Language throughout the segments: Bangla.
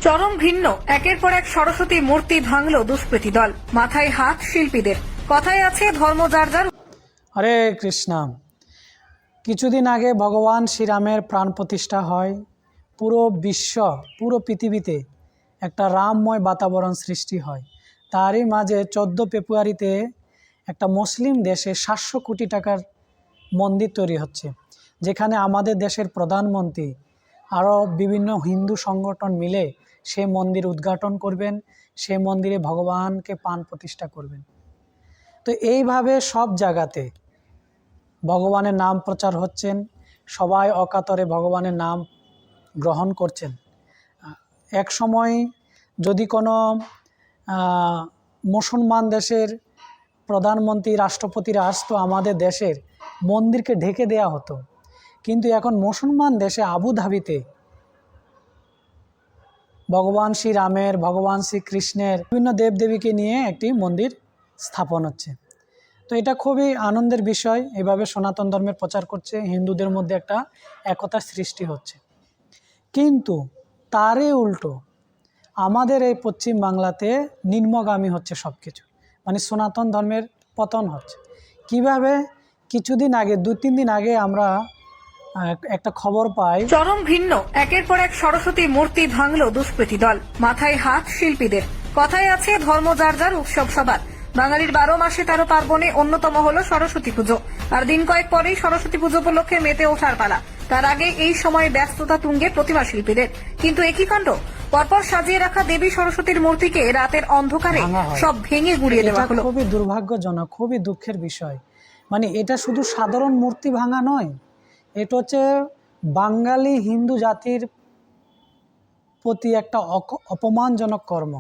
চরম ভিন্ন একের পর এক সরস্বতী মূর্তি ভাঙল দুষ্কৃতী দল। মাথায় হাত শিল্পীদের, কথায় আছে ধর্ম যার যার। হরে কৃষ্ণা। কিছুদিন আগে ভগবান শ্রীরামের প্রাণ প্রতিষ্ঠা হয়। পুরো বিশ্ব, পুরো পৃথিবীতে একটা রামময় বাতাবরণ সৃষ্টি হয়। তারই মাঝে 14 ফেব্রুয়ারিতে একটা মুসলিম দেশে 700 কোটি টাকার মন্দির তৈরি হচ্ছে, যেখানে আমাদের দেশের প্রধানমন্ত্রী আরও বিভিন্ন হিন্দু সংগঠন মিলে সেই মন্দির উদ্ঘাটন করবেন, সেই মন্দিরে ভগবানকে প্রাণ প্রতিষ্ঠা করবেন। তো এইভাবে সব জায়গাতে ভগবানের নাম প্রচার হচ্ছেন, সবাই অকাতরে ভগবানের নাম গ্রহণ করছেন। এক সময় যদি কোনো মুসলমান দেশের প্রধানমন্ত্রী, রাষ্ট্রপতিরা আসতো, আমাদের দেশের মন্দিরকে ঢেকে দেয়া হতো। কিন্তু এখন মুসলমান দেশে আবুধাবিতে ভগবান শ্রীরামের, ভগবান শ্রীকৃষ্ণের বিভিন্ন দেবদেবীকে নিয়ে একটি মন্দির স্থাপন হচ্ছে। তো এটা খুবই আনন্দের বিষয়। এভাবে সনাতন ধর্মের প্রচার করছে, হিন্দুদের মধ্যে একটা একতার সৃষ্টি হচ্ছে। কিন্তু তারই উল্টো আমাদের এই পশ্চিম বাংলাতে নিম্নগামী হচ্ছে সব কিছু, মানে সনাতন ধর্মের পতন হচ্ছে। কিভাবে? কিছুদিন আগে, 2-3 দিন আগে আমরা একটা খবর পাই। চরম ভিন্ন একের পর এক সরস্বতী মূর্তি ভাঙল দুষ্কৃতী দল। মাথায় হাত শিল্পীদের, কথায় আছে ধর্ম যার যার, উৎসব সবার। বাঙালির 12 মাসে 13 পার্বণে অন্যতম হলো সরস্বতী পুজো। আর দিন কয়েক পরেই সরস্বতী পুজো উপলক্ষে মেতে ওঠার পালা। তার আগে এই সময় ব্যস্ততা তুঙ্গে প্রতিমা শিল্পীদের। কিন্তু একই কাণ্ড, পরপর সাজিয়ে রাখা দেবী সরস্বতীর মূর্তিকে রাতের অন্ধকারে সব ভেঙে গুড়িয়ে দেওয়া হলো। খুবই দুর্ভাগ্যজনক, খুবই দুঃখের বিষয়। মানে এটা শুধু সাধারণ মূর্তি ভাঙা নয়, এটা হচ্ছে বাঙালি হিন্দু জাতির প্রতি একটা অপমানজনক কর্ম।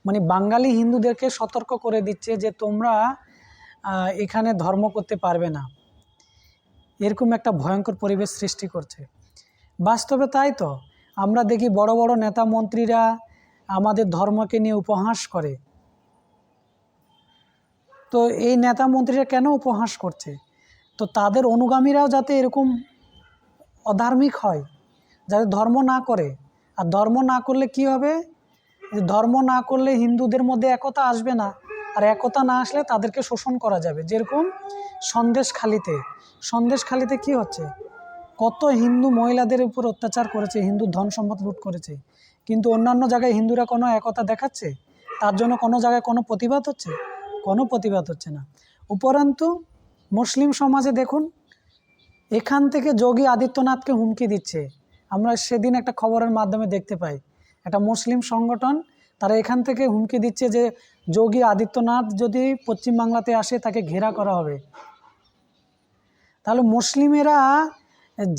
মানে বাঙালি হিন্দুদেরকে সতর্ক করে দিচ্ছে যে তোমরা এখানে ধর্ম করতে পারবে না, এরকম একটা ভয়ঙ্কর পরিবেশ সৃষ্টি করছে। বাস্তবে তাই তো। আমরা দেখি বড় বড় নেতা মন্ত্রীরা আমাদের ধর্মকে নিয়ে উপহাস করে। তো এই নেতা মন্ত্রীরা কেন উপহাস করছে? তো তাদের অনুগামীরাও যাতে এরকম অধার্মিক হয়, যাতে ধর্ম না করে। আর ধর্ম না করলে কি হবে? ধর্ম না করলে হিন্দুদের মধ্যে একতা আসবে না, আর একতা না আসলে তাদেরকে শোষণ করা যাবে। যেরকম সন্দেশখালিতে কি হচ্ছে? কত হিন্দু মহিলাদের উপর অত্যাচার করেছে, হিন্দু ধন সম্পদ লুট করেছে। কিন্তু অন্যান্য জায়গায় হিন্দুরা কোনো একতা দেখাচ্ছে? তার জন্য কোনো জায়গায় কোনো প্রতিবাদ হচ্ছে? কোনো প্রতিবাদ হচ্ছে না। উপরন্তু মুসলিম সমাজে দেখুন, এখান থেকে যোগী আদিত্যনাথকে হুমকি দিচ্ছে। আমরা সেদিন একটা খবরের মাধ্যমে দেখতে পাই, একটা মুসলিম সংগঠন তারা এখান থেকে হুমকি দিচ্ছে যে যোগী আদিত্যনাথ যদি পশ্চিমবাংলাতে আসে তাকে ঘেরা করা হবে। তাহলে মুসলিমেরা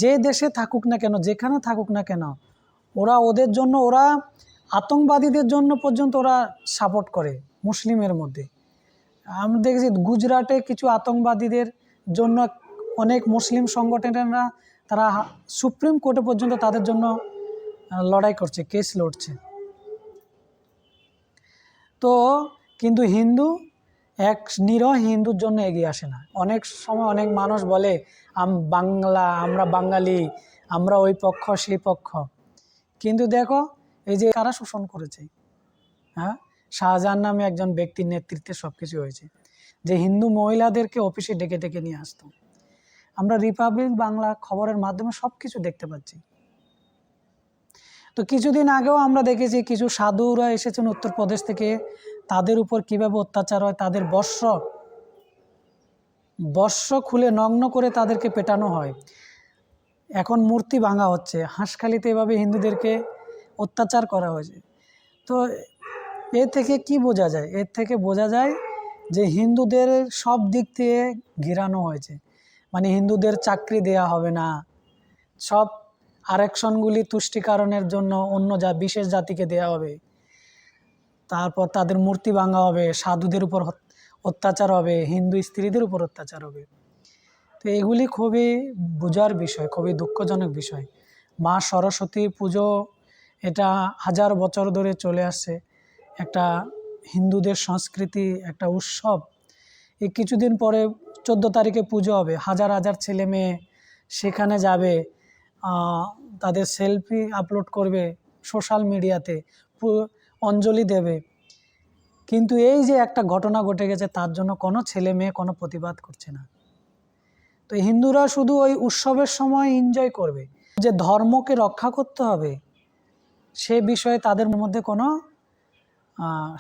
যে দেশে থাকুক না কেন, যেখানে থাকুক না কেন, ওদের জন্য, ওরা আতঙ্কবাদীদের জন্য পর্যন্ত ওরা সাপোর্ট করে মুসলিমের মধ্যে। আমরা দেখেছি গুজরাটে কিছু আতঙ্কবাদীদের জন্য অনেক মুসলিম সংগঠনেরা তারা সুপ্রিম কোর্টে পর্যন্ত তাদের জন্য লড়াই করছে, কেস লড়ছে। তো কিন্তু হিন্দু, এক নিরহ হিন্দুর জন্য এগিয়ে আসে না। অনেক সময় অনেক মানুষ বলে আমরা বাঙালি, আমরা ওই পক্ষ সেই পক্ষ। কিন্তু দেখো এই যে কারা শোষণ করেছে, হ্যাঁ, শাহজাহান নামে একজন ব্যক্তির নেতৃত্বে সব কিছু হয়েছে, যে হিন্দু মহিলাদেরকে অফিসে ডেকে ডেকে নিয়ে আসতো। আমরা রিপাবলিক বাংলা খবরের মাধ্যমে সব কিছু দেখতে পাচ্ছি। তো কিছুদিন আগেও আমরা দেখেছি কিছু সাধুরা এসেছেন উত্তরপ্রদেশ থেকে, তাদের উপর কিভাবে অত্যাচার হয়, তাদের বস্ত্র খুলে নগ্ন করে তাদেরকে পেটানো হয়। এখন মূর্তি ভাঙা হচ্ছে, হাঁসখালিতে এভাবে হিন্দুদেরকে অত্যাচার করা হয়েছে। তো এর থেকে কি বোঝা যায়? এর থেকে বোঝা যায় যে হিন্দুদের সব দিক থেকে ঘিরানো হয়েছে। মানে হিন্দুদের চাকরি দেয়া হবে না, সব আরক্ষণগুলি তুষ্টিকরণের জন্য অন্য বিশেষ জাতিকে দেয়া হবে, তারপর তাদের মূর্তি ভাঙা হবে, সাধুদের উপর অত্যাচার হবে, হিন্দু স্ত্রীদের উপর অত্যাচার হবে। তো এগুলি খুবই বোঝার বিষয়, খুবই দুঃখজনক বিষয়। মা সরস্বতী পুজো এটা 1000 বছর ধরে চলে আসছে, একটা হিন্দুদের সংস্কৃতি, একটা উৎসব। এই কিছুদিন পরে 14 তারিখে পুজো হবে, হাজার হাজার ছেলে মেয়ে সেখানে যাবে, তাদের সেলফি আপলোড করবে, সোশ্যাল মিডিয়াতে অঞ্জলি দেবে, কিন্তু এই যে একটা ঘটনা ঘটে গেছে তার জন্য কোনো ছেলে মেয়ে কোনো প্রতিবাদ করছে না। তো হিন্দুরা শুধু ওই উৎসবের সময় এনজয় করবে, যে ধর্মকে রক্ষা করতে হবে সে বিষয়ে তাদের মধ্যে কোনো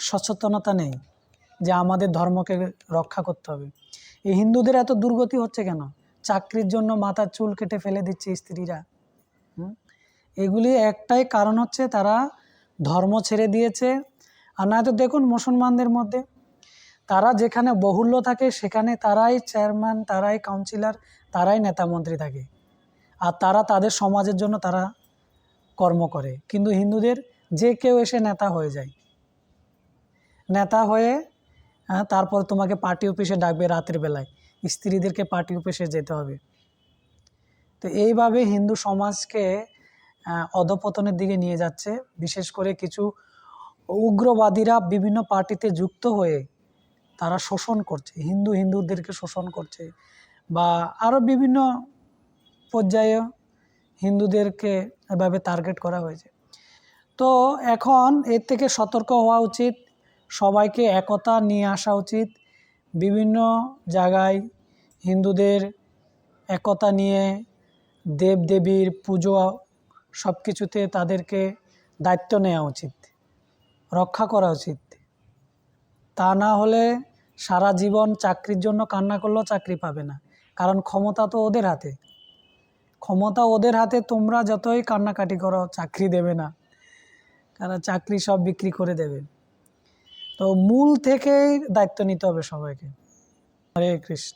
সচেতনতা নেই যে আমাদের ধর্মকে রক্ষা করতে হবে। এই হিন্দুদের এত দুর্গতি হচ্ছে কেন? চাকরির জন্য মাথার চুল কেটে ফেলে দিচ্ছে স্ত্রীরা। এগুলি একটাই কারণ হচ্ছে তারা ধর্ম ছেড়ে দিয়েছে। আর নয়তো দেখুন মুসলমানদের মধ্যে তারা যেখানে বহুল্য থাকে সেখানে তারাই চেয়ারম্যান, তারাই কাউন্সিলর, তারাই নেতা মন্ত্রী থাকে, আর তারা তাদের সমাজের জন্য তারা কর্ম করে। কিন্তু হিন্দুদের যে কেউ এসে নেতা হয়ে যায়, নেতা হয়ে তারপর তোমাকে পার্টি অফিসে ডাকবে রাতের বেলায়, স্ত্রীদেরকে পার্টি অফিসে যেতে হবে। তো এইভাবে হিন্দু সমাজকে অধপতনের দিকে নিয়ে যাচ্ছে। বিশেষ করে কিছু উগ্রবাদীরা বিভিন্ন পার্টিতে যুক্ত হয়ে তারা শোষণ করছে, হিন্দুদেরকে শোষণ করছে, বা আরও বিভিন্ন পর্যায়ে হিন্দুদেরকে এভাবে টার্গেট করা হয়েছে। তো এখন এর থেকে সতর্ক হওয়া উচিত, সবাইকে একতা নিয়ে আসা উচিত। বিভিন্ন জায়গায় হিন্দুদের একতা নিয়ে দেবদেবীর পুজো সব কিছুতে তাদেরকে দায়িত্ব নেওয়া উচিত, রক্ষা করা উচিত। তা না হলে সারা জীবন চাকরির জন্য কান্না করলেও চাকরি পাবে না, কারণ ক্ষমতা তো ওদের হাতে। ক্ষমতা ওদের হাতে, তোমরা যতই কান্নাকাটি করো চাকরি দেবে না, কারণ চাকরি সব বিক্রি করে দেবে। তো মূল থেকেই দায়িত্ব নিতে হবে সবাইকে। হরে কৃষ্ণ।